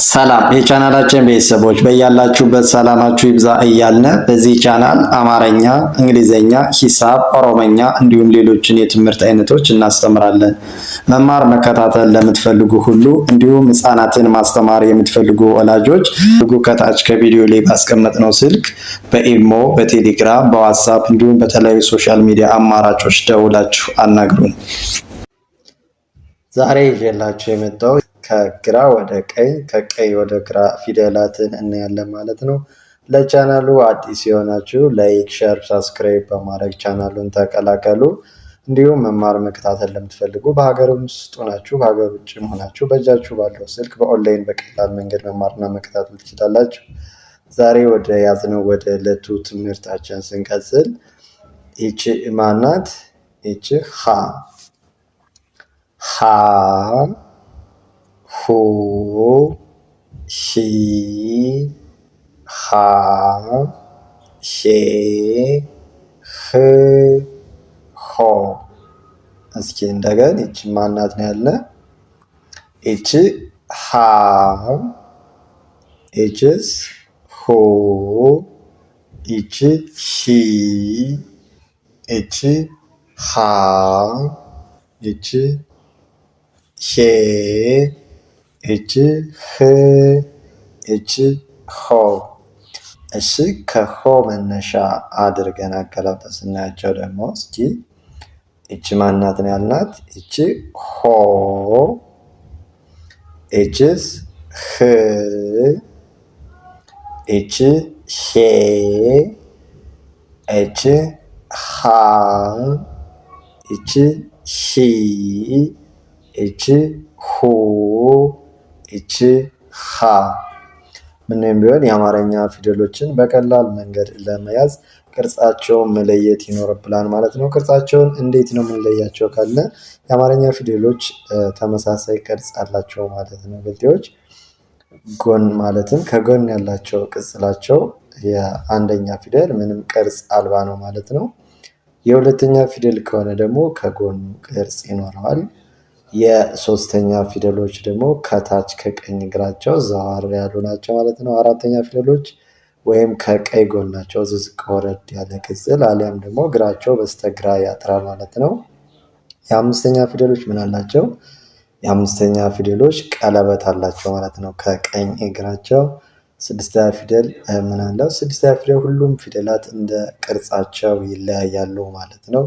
ሰላም የቻናላችን ቤተሰቦች በያላችሁበት ሰላማችሁ ይብዛ እያልን በዚህ ቻናል አማርኛ፣ እንግሊዘኛ፣ ሂሳብ፣ ኦሮሞኛ እንዲሁም ሌሎችን የትምህርት አይነቶች እናስተምራለን። መማር መከታተል ለምትፈልጉ ሁሉ እንዲሁም ህፃናትን ማስተማር የምትፈልጉ ወላጆች ከታች ከቪዲዮ ላይ ባስቀመጥነው ስልክ በኢሞ፣ በቴሌግራም፣ በዋትስአፕ እንዲሁም በተለያዩ ሶሻል ሚዲያ አማራጮች ደውላችሁ አናግሩን። ዛሬ ይዤላችሁ የመጣው ከግራ ወደ ቀኝ ከቀኝ ወደ ግራ ፊደላትን እናያለን ማለት ነው። ለቻናሉ አዲስ የሆናችሁ ላይክ፣ ሼር፣ ሳብስክራይብ በማድረግ ቻናሉን ተቀላቀሉ። እንዲሁም መማር መከታተል ለምትፈልጉ በሀገር ውስጥ ሆናችሁ በሀገር ውጭ ሆናችሁ በእጃችሁ ባለው ስልክ በኦንላይን በቀላል መንገድ መማርና መከታተል ትችላላችሁ። ዛሬ ወደ ያዝነው ወደ ዕለቱ ትምህርታችን ስንቀጥል ይቺ ማናት? ይቺ ሀ ሁ ሂ ሃ ሄ ህ ሆ። እስኪ እንደገና ይቺ ማናት ነው ያለ? ይቺ ሃ፣ ይቺስ ሁ፣ ይቺ ሂ፣ ይቺ ሃ፣ ይቺ ሄ፣ ይቺ ህ፣ ይቺ ሆ። እሺ ከሆ መነሻ አድርገን አገላብጠን ስናያቸው ደግሞ እስኪ ይቺ ማናት ነው ያልናት? ይቺ ሆ፣ ይቺስ ህ፣ ይቺ ሄ፣ ይቺ ሃ፣ ይቺ ሂ፣ ይቺ ሁ፣ ይቺ ሃ። ምንም ቢሆን የአማርኛ ፊደሎችን በቀላል መንገድ ለመያዝ ቅርጻቸውን መለየት ይኖርብናል ማለት ነው። ቅርጻቸውን እንዴት ነው የምንለያቸው ካለ የአማርኛ ፊደሎች ተመሳሳይ ቅርጽ አላቸው ማለት ነው። ፊደሎች ጎን ማለትም ከጎን ያላቸው ቅጽላቸው የአንደኛ ፊደል ምንም ቅርጽ አልባ ነው ማለት ነው። የሁለተኛ ፊደል ከሆነ ደግሞ ከጎኑ ቅርጽ ይኖረዋል። የሶስተኛ ፊደሎች ደግሞ ከታች ከቀኝ እግራቸው ዘዋር ያሉ ናቸው ማለት ነው። አራተኛ ፊደሎች ወይም ከቀኝ ጎናቸው ዝቅ ወረድ ያለ ቅጽል አሊያም ደግሞ እግራቸው በስተግራ ያጥራል ማለት ነው። የአምስተኛ ፊደሎች ምን አላቸው? የአምስተኛ ፊደሎች ቀለበት አላቸው ማለት ነው ከቀኝ እግራቸው። ስድስተኛ ፊደል ምን አለው? ስድስተኛ ፊደል ሁሉም ፊደላት እንደ ቅርጻቸው ይለያያሉ ማለት ነው።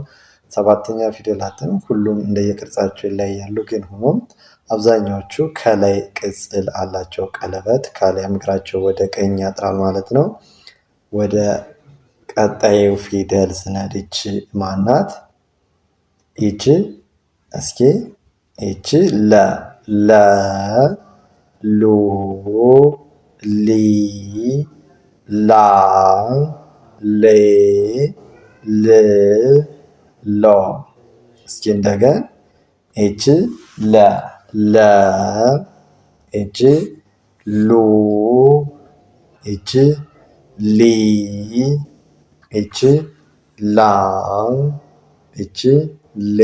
ሰባተኛ ፊደላትም ሁሉም እንደየቅርጻቸው ይለያያሉ። ግን ሆኖም አብዛኛዎቹ ከላይ ቅጽል አላቸው ቀለበት፣ ካሊያም እግራቸው ወደ ቀኝ ያጥራል ማለት ነው። ወደ ቀጣዩ ፊደል ስንሄድ ይቺ ማናት? ይቺ እስኪ ይቺ ለ ሉ ሊ ላ ሌ ል ሎ። እስኪ እንደገን ይቺ ለ ይቺ ሉ ይቺ ሊ ይቺ ላ ይቺ ሌ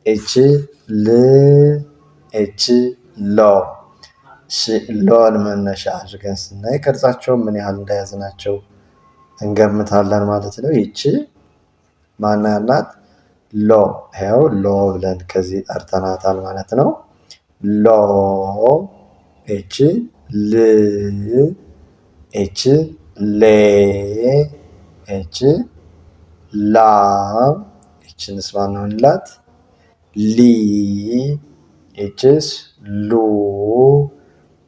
ይቺ ል ይቺ ሎ። ሎን መነሻ አድርገን ስናይ ቅርጻቸው ምን ያህል እንደያዝናቸው እንገምታለን ማለት ነው። ይቺ ማን ያልናት? ሎ። ይኸው ሎ ብለን ከዚህ ጠርተናታል ማለት ነው። ሎ። ይቺ ል፣ ይቺ ሌ፣ ይቺ ላ፣ ይቺንስ ማን ነው እንላት? ሊ፣ ይቺስ ሉ፣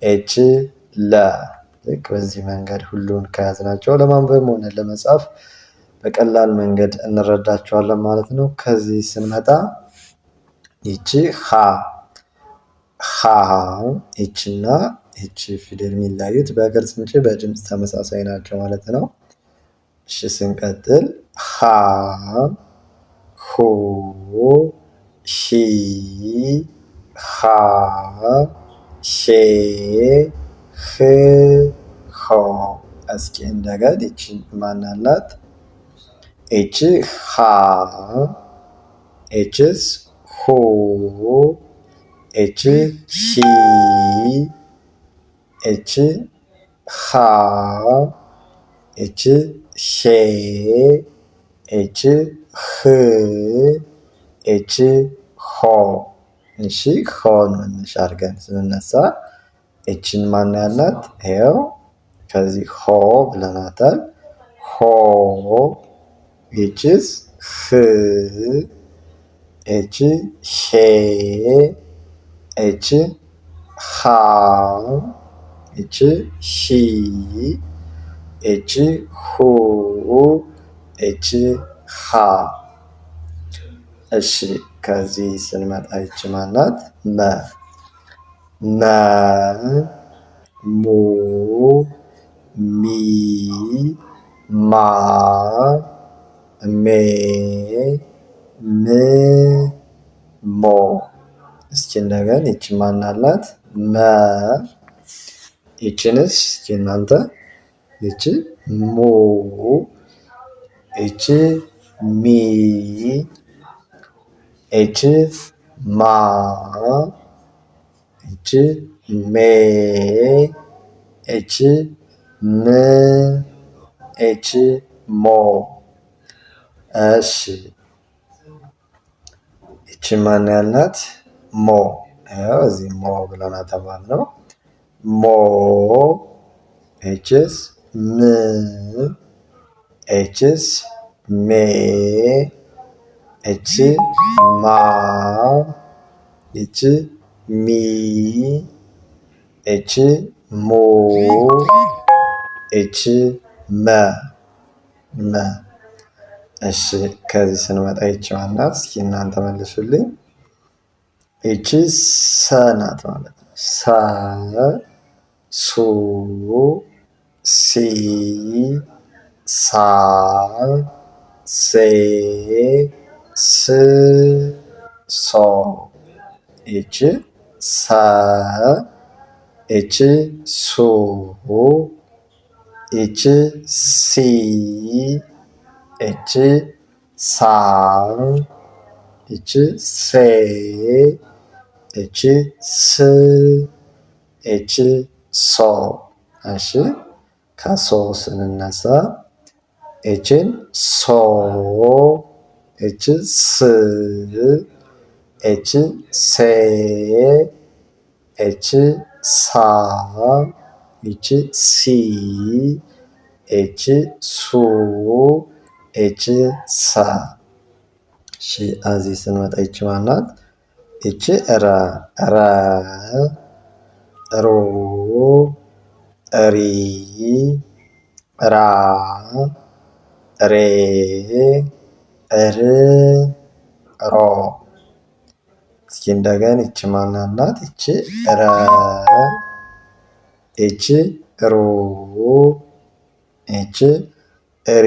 ይቺ ለ። ልክ በዚህ መንገድ ሁሉን ከያዝናቸው ለማንበብ ሆነ ለመጻፍ በቀላል መንገድ እንረዳቸዋለን ማለት ነው። ከዚህ ስንመጣ ይቺ ሀ ይቺና ይቺ ፊደል የሚለያዩት በቅርጽ እንጂ በድምፅ ተመሳሳይ ናቸው ማለት ነው። እሺ ስንቀጥል ሀ ሁ ሂ ሃ ሄ ህ ሆ። እስኪ እንደገና ይቺን ማን አላት? ይቺ ሃ፣ ይቺስ ሁ፣ ይቺ ሂ፣ ይቺ ሃ ይቺ ሄ ይቺ ህ ይቺ ሆ። እሺ ሆን መነሻ አድርገን ስንነሳ ይቺን ማን ያልናት? ይኸው ከዚህ ሆ ብለናታል። ሆ ይቺስ ህ ይቺ ሄ ይቺ ሃ ይቺ ሂ ይቺ ሁ ይቺ ሃ። እሺ ከዚህ ስንመጣ ይቺ ማናት? መ መ ሙ ሚ ማ ሜ ም ሞ። እስኪ እንደገና ይቺ ማናላት? መ ይቺንስ እስኪ እናንተ ይቺ ሙ ይቺ ሚ ይቺ ማ ይቺ ሜ ይቺ ም ይቺ ሞ። እሺ ይቺ ማን ያልናት? ሞ ያው እዚህ ሞ ብለናታል ማለት ነው። ሞ ይቺስ ም ይቺስ ሜ ይቺ ማ ይቺ ሚ ይቺ ሙ ይቺ መ መ። እሺ ከዚህ ስንመጣ ይቺ ማናት? እስኪ እናንተ መልሱልኝ። ይቺ ሰ ናት ማለት ነው። ሰ ሱ ሲ ሳ ሴ ስ ሶ። ይቺ ሰ ይቺ ሱ ይቺ ሲ ይቺ ሳ ይቺ ሴ ይቺ ስ ይቺ ሶ። እሺ ከሶ ስንነሳ ይቺን ሶ ይቺ ስ ይቺ ሴ ይቺ ሳ ይቺ ሲ ይቺ ሱ ይቺ ሳ። እሺ እዚህ ስንመጣ ይቺ ማናት? ይቺ ረ ረ ሮ ሪ ራ ሬ ር ሮ። እስኪ እንደገና ይቺ ማናት ናት? ይቺ ረ ይቺ ሮ ይቺ ሪ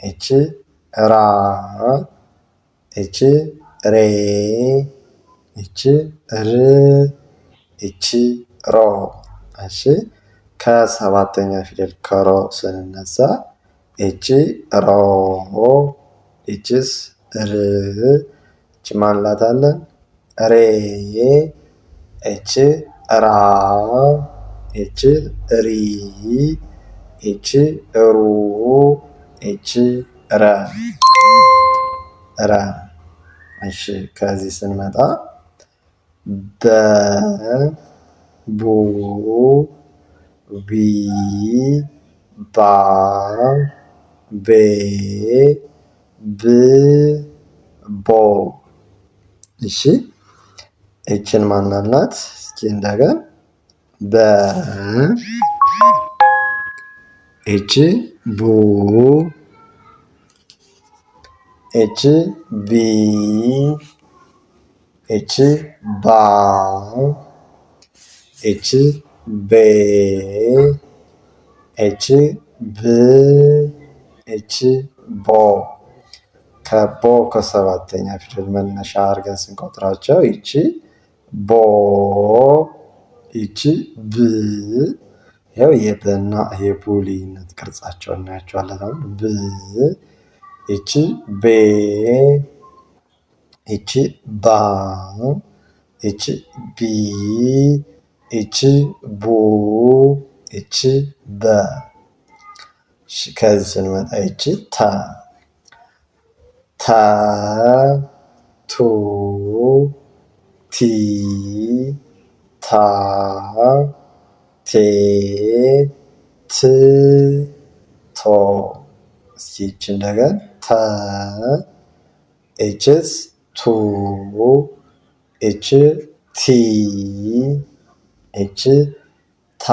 ይቺ ራ ይቺ ሬ ይቺ ር ይቺ ሮ። እሺ ከሰባተኛ ፊደል ከሮ ስንነሳ ይቺ ሮ ይቺስ ር ይቺ ማንላታለን? ሬ ይቺ ራ ይቺ ሪ ይቺ ሩ ይቺ ረ ረ። እሺ ከዚህ ስንመጣ በ ቡ ቢ ባ ቤ ብ ቦ። እሺ ይችን ማናልናት? እስኪ እንደገና በ ይቺ ቡ ይቺ ቢ ይቺ ባ ይቺ ቤ ይቺ ብ ይቺ ቦ። ከቦ ከሰባተኛ ፊደል መነሻ አድርገን ስንቆጥራቸው ይቺ ቦ ይቺ ብ ያው የበና የቡ ልዩነት ቅርጻቸው እናያቸዋለን። አሁን ብ ይቺ ቤ ይቺ ባ ይቺ ቢ ይቺ ቡ ይቺ በ ከዚህ ስንመጣ ይቺ ተ ተ ቱ ቲ ታ ቴ ት ቶ እስኪ ይቺ እንደገና ተ ኤችስ ቱ ኤች ቲ ኤች ታ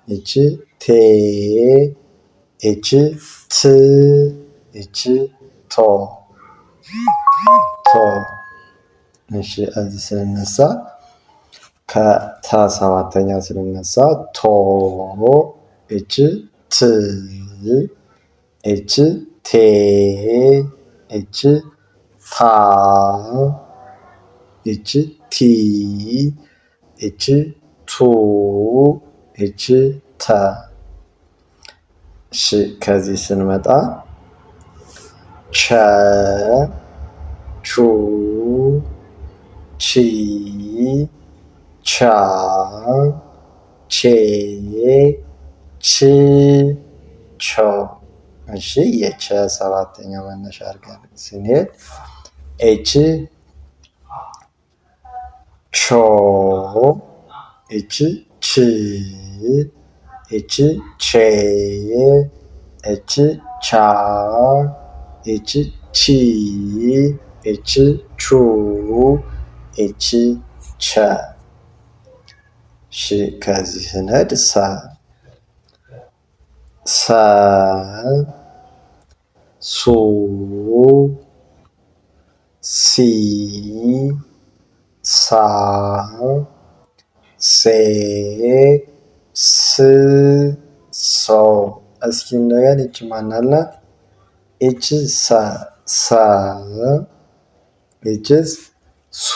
ኤች ቴ ኤች ት ኤች ቶ ቶ እሺ እዚህ ስንነሳ ከተ ሰባተኛ ስንነሳ ቶ ኤች ት ኤች ቴ ኤች ታ ኤች ቲ ኤች ቱ ኤች ተ እሺ ከዚህ ስንመጣ ቸ ቹ ቺ ቻ ቼ ች ቾ እሺ የቸ ሰባተኛ መነሻ አድርገን ስንሄድ ኤች ቾ ኤች ች ኤች ቼ ኤች ቻ ኤች ቺ ኤች ቹ ኤች ቸ እሺ ከዚህ ስንሄድ ሰ ሰ ሱ ሲ ሳ ሴ ስ ሶ እስኪ እንደገና ይቺ ማናላት? ይቺ ሰ ሰ ይቺስ ሱ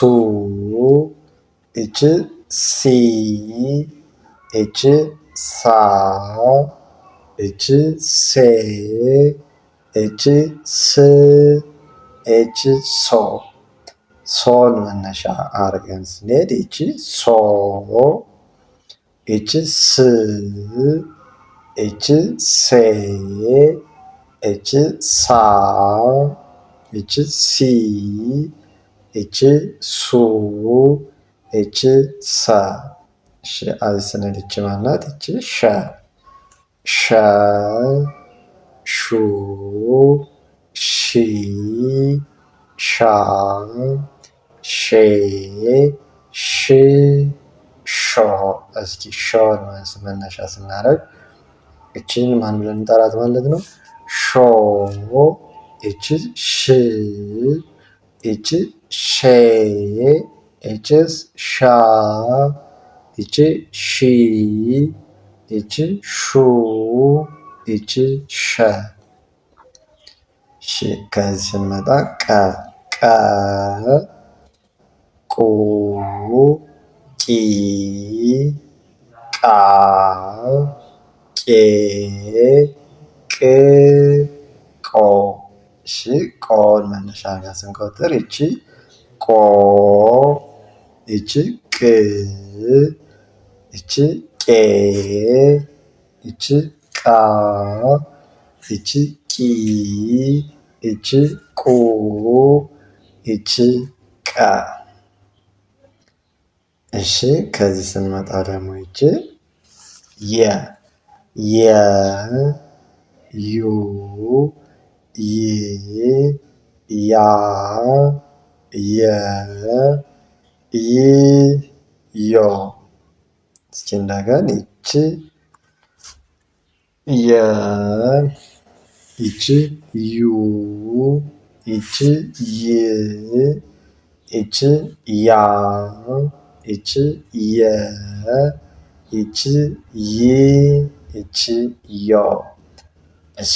ይቺ ሲ ይቺ ሳ ይቺ ሴ ይቺ ስ ይቺ ሶ ሶን መነሻ አድርገን ስንሄድ ይቺ ሶ ይቺ ስ ይቺ ሴ ይቺ ሳ ይቺ ሲ ይቺ ሱ ይቺ ሰ እሺ እዚህ ስንሄድ ይቺ ማናት? ይቺ ሸ ሸ ሹ ሺ ሻ ሼ ሽ ሾ እስኪ ሾን መነሻ ስናደርግ እቺን ማን ብለን እንጠራት ማለት ነው? ሾ እቺ ሽ እቺ ሼ እቺስ ሻ እቺ ሺ እቺ ሹ እቺ ሸ እሺ ከዚህ ስንመጣ ቀ ቀ ቁ ቂ ቃ ቄ ቅ ቆ እሺ ቆን መነሻ ጋር ስንቆጥር ይቺ ቆ ይቺ ቅ ይቺ ቄ ይቺ ቃ ይቺ ቂ ይቺ ቁ ይቺ ቀ እሺ ከዚህ ስንመጣ ደግሞ ይቺ የ የ ዩ ይ ያ የ ይ ዮ እስኪ እንደገና ይቺ የ ይቺ ዩ ይቺ ይ ይቺ ያ ይቺ የ ይቺ ይ ይቺ ዮ እሺ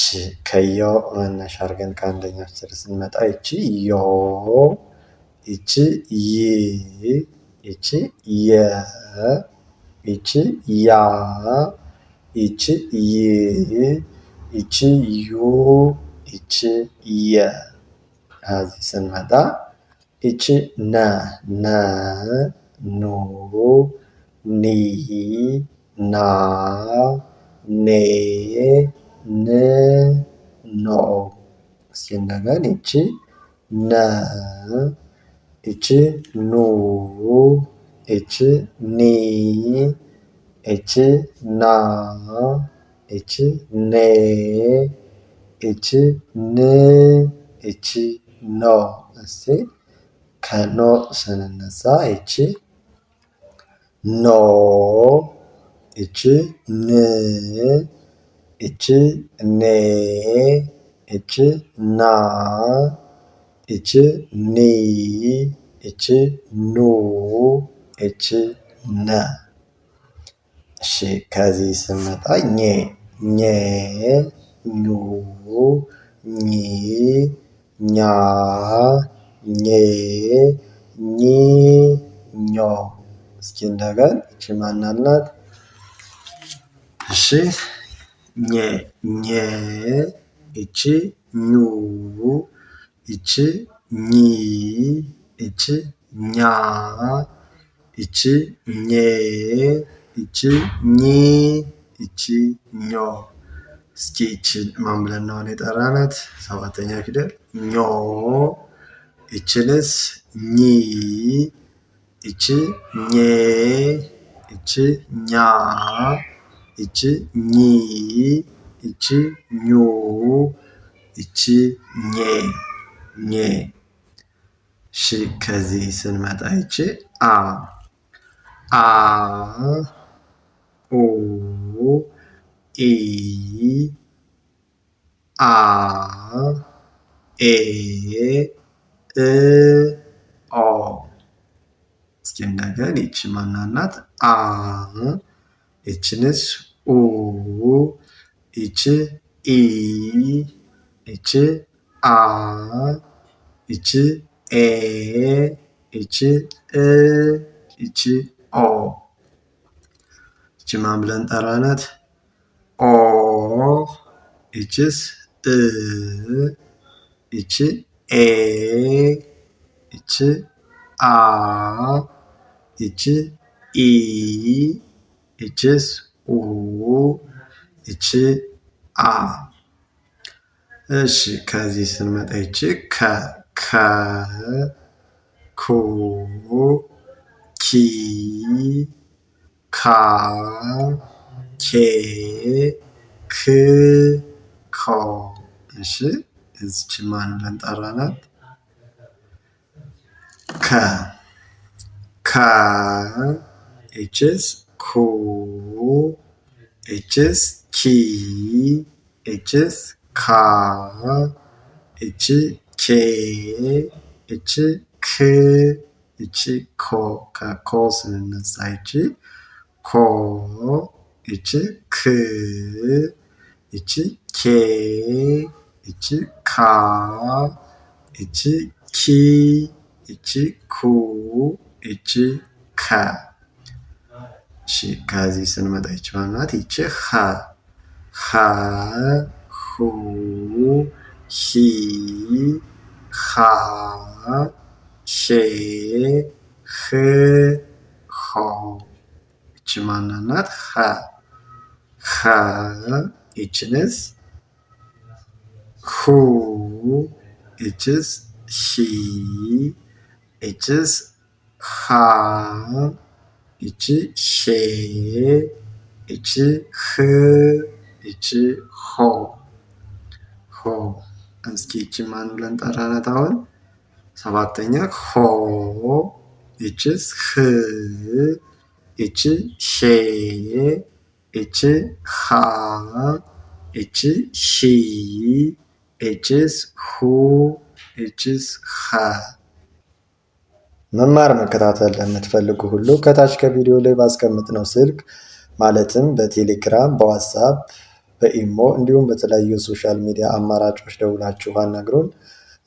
ከዮ መነሻ አድርገን ከአንደኛው ስር ስንመጣ ይቺ ዮ ይቺ ይ ይቺ የ ይቺ ያ ይቺ ይ ይቺ ዩ ይቺ የ እዚህ ስንመጣ ይቺ ነ ነ ኑ ኒ ና ኔ ን ኖ። እስኪ እንደገና ይቺ ነ ይቺ ኑ ይቺ ኒ ይቺ ና ይቺ ኔ ይቺ ን ይቺ ኖ። እስቲ ከኖ ስንነሳ ይቺ ኖ ይቺ ን ይቺ ኔ ይቺ ና ይቺ ኒ ይቺ ኑ ይቺ ነ። እሺ ከዚህ ስንመጣ ኘ ኘ ኙ ኚ ኛ ኜ ኚ ኞ። እስኪ እንደገና ይቺ ማን ናት? እሺ ኘ ኘ ይቺ ኙ ይቺ ኚ ይቺ ኛ ይቺ ኜ ይቺ ኚ ይቺ ኞ። እስኪ ይቺን ማን ብለን ነው የጠራናት? ሰባተኛ ፊደል ኞ። ይችንስ ኚ ይቺ ኜ ይቺ ኛ ይቺ ኚ ይቺ ኙ ይቺ ኘ ኘ። እሺ ከዚህ ስንመጣ ይቺ አ አ ኡ ኢ አ ኤ እ ኦ። እስኪ እንደገና ይቺ ማን ናት? አ ይቺንስ ኡ ይቺ ኢ ይቺ አ ይቺ ኤ ይቺ እ ይቺ ኦ። ይቺ ማን ብለን ጠራናት? ኦ ይቺስ እ ይቺ ኤ ይቺ አ ይቺ ኢ ይቺስ ኡ ይቺ አ። እሺ ከዚህ ስንመጣ ይቺ ከ ከ ኩ ኪ ካ ኬ ክ ኮ። እሺ እዚች ማን ብለን ጠራናት? ከ ከ ይችስ ኩ ይችስ ኪ ይችስ ካ ይቺ ኬ ይቺ ክ ይቺ ኮ። ከኮ ስንነሳ ይቺ ኮ ይቺ ክ ይቺ ኬ ይቺ ካ ይቺ ኪ ይቺ ኩ ይቺ ከ። እሺ ከዚህ ስንመጣ ይቺ ማን ናት? ይቺ ኸ ኸ ሁ ሂ ሃ ሄ ህ ሆ። ይቺ ማን ናት? ኸ ኸ ይችንስ ሁ ይችስ ሂ ይችስ ሃ ይቺ ሼ ይቺ ህ ይቺ ሆ ሆ። እስኪ ይቺ ማን ብለን ጠራናት? አሁን ሰባተኛ ሆ ይችስ ህ ይቺ ሼ ይቺ ሃ ይቺ ሺ ይቺስ ሁ ይቺስ ኸ። መማር መከታተል ለምትፈልጉ ሁሉ ከታች ከቪዲዮ ላይ ባስቀምጥነው ስልክ ማለትም በቴሌግራም፣ በዋትስአፕ፣ በኢሞ እንዲሁም በተለያዩ ሶሻል ሚዲያ አማራጮች ደውላችሁ አናግሩን።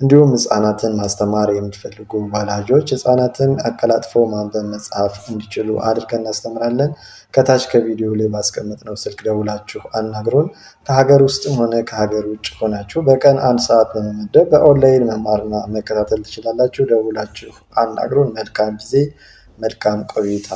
እንዲሁም ህጻናትን ማስተማር የምትፈልጉ ወላጆች ህጻናትን አቀላጥፈው ማንበብ መጻፍ እንዲችሉ አድርገን እናስተምራለን። ከታች ከቪዲዮ ላይ ባስቀመጥነው ስልክ ደውላችሁ አናግሩን። ከሀገር ውስጥም ሆነ ከሀገር ውጭ ሆናችሁ በቀን 1 ሰዓት በመመደብ በኦንላይን መማርና መከታተል ትችላላችሁ። ደውላችሁ አናግሩን። መልካም ጊዜ መልካም ቆይታ